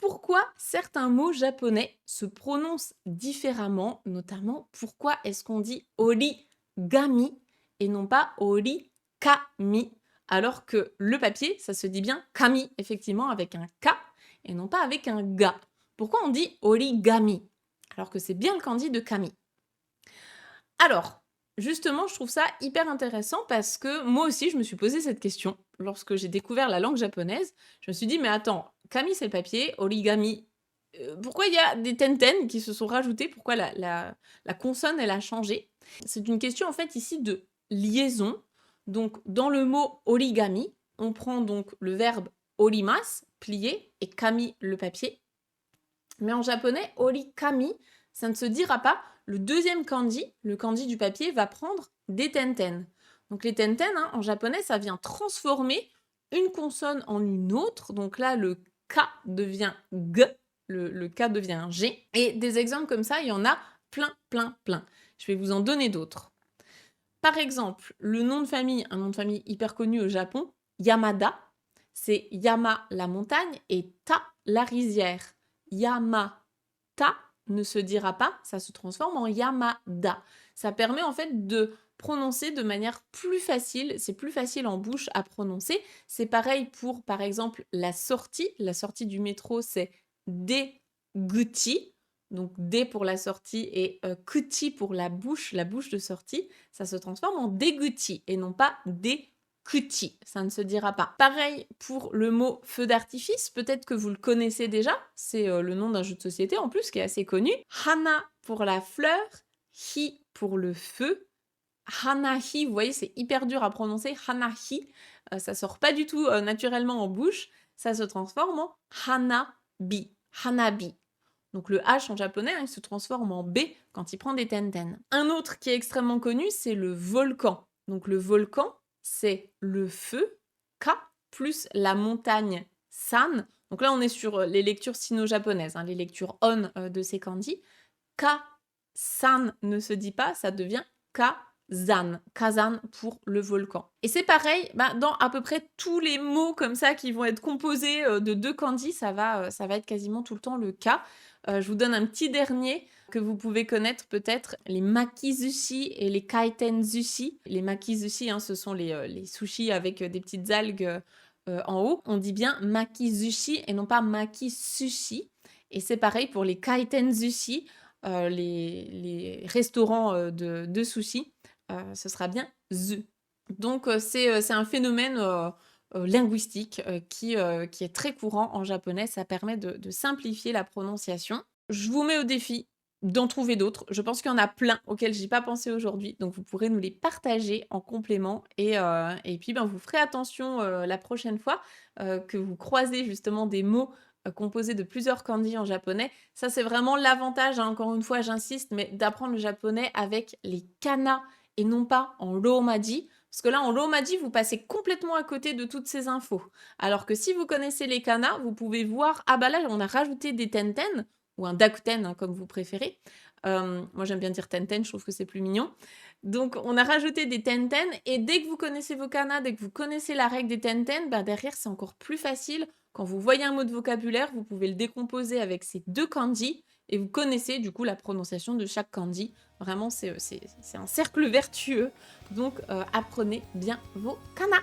pourquoi certains mots japonais se prononcent différemment, notamment pourquoi est-ce qu'on dit origami et non pas orikami, alors que le papier, ça se dit bien kami, effectivement, avec un K et non pas avec un ga. Pourquoi on dit origami, alors que c'est bien le kanji de kami? Alors, justement, je trouve ça hyper intéressant parce que moi aussi, je me suis posé cette question lorsque j'ai découvert la langue japonaise. Je me suis dit: «Mais attends, kami, c'est le papier, origami, pourquoi il y a des tenten qui se sont rajoutés? Pourquoi la consonne, elle a changé?» C'est une question, en fait, ici de liaison. Donc dans le mot origami, on prend donc le verbe orimas, plier, et kami, le papier. Mais en japonais, orikami, ça ne se dira pas. Le deuxième kanji, le kanji du papier, va prendre des tenten. Donc les tenten, hein, en japonais, ça vient transformer une consonne en une autre. Donc là, le K devient G, le K devient G. Et des exemples comme ça, il y en a plein, plein, plein. Je vais vous en donner d'autres. Par exemple, le nom de famille, un nom de famille hyper connu au Japon, Yamada, c'est Yama la montagne et Ta la rizière. Yamata ne se dira pas, ça se transforme en Yamada. Ça permet en fait de prononcer de manière plus facile, c'est plus facile en bouche à prononcer. C'est pareil pour, par exemple, la sortie du métro, c'est Deguchi, donc D pour la sortie et Kuchi pour la bouche de sortie, ça se transforme en Deguchi et non pas Dekuchi, ça ne se dira pas. Pareil pour le mot feu d'artifice, peut-être que vous le connaissez déjà, c'est le nom d'un jeu de société en plus qui est assez connu. Hana pour la fleur, Hi pour le feu, Hanahi, vous voyez, c'est hyper dur à prononcer, Hanahi, ça sort pas du tout naturellement en bouche, ça se transforme en Hanabi, Hanabi. Donc le H en japonais, hein, il se transforme en B quand il prend des tenten. Un autre qui est extrêmement connu, c'est le volcan. Donc le volcan, c'est le feu, K, plus la montagne, San. Donc là, on est sur les lectures sino-japonaises, hein, les lectures on de ces kanji. K, San ne se dit pas, ça devient Kazan. Kazan pour le volcan. Et c'est pareil, dans à peu près tous les mots comme ça qui vont être composés de deux kanji, ça va être quasiment tout le temps le K. Je vous donne un petit dernier que vous pouvez connaître peut-être, les makizushi et les kaitenzushi. Les makizushi, hein, ce sont les sushis avec des petites algues en haut. On dit bien makizushi et non pas makisushi. Et c'est pareil pour les kaitenzushi, les restaurants de sushi, ce sera bien zu. Donc c'est un phénomène linguistique qui est très courant en japonais. Ça permet de simplifier la prononciation. Je vous mets au défi d'en trouver d'autres. Je pense qu'il y en a plein auxquels j'ai pas pensé aujourd'hui. Donc vous pourrez nous les partager en complément. Et puis vous ferez attention la prochaine fois que vous croisez justement des mots composés de plusieurs kanji en japonais. Ça, c'est vraiment l'avantage, hein, encore une fois, j'insiste, mais d'apprendre le japonais avec les kana et non pas en romaji. Parce que là, en romaji, vous passez complètement à côté de toutes ces infos. Alors que si vous connaissez les kana, vous pouvez voir, ah bah là, on a rajouté des tenten, ou un dakuten, hein, comme vous préférez. Moi, j'aime bien dire tenten, je trouve que c'est plus mignon. Donc, on a rajouté des tenten, et dès que vous connaissez vos kana, dès que vous connaissez la règle des tenten, derrière, c'est encore plus facile. Quand vous voyez un mot de vocabulaire, vous pouvez le décomposer avec ces deux kanji, et vous connaissez du coup la prononciation de chaque kanji. Vraiment, c'est un cercle vertueux. Donc, apprenez bien vos kana.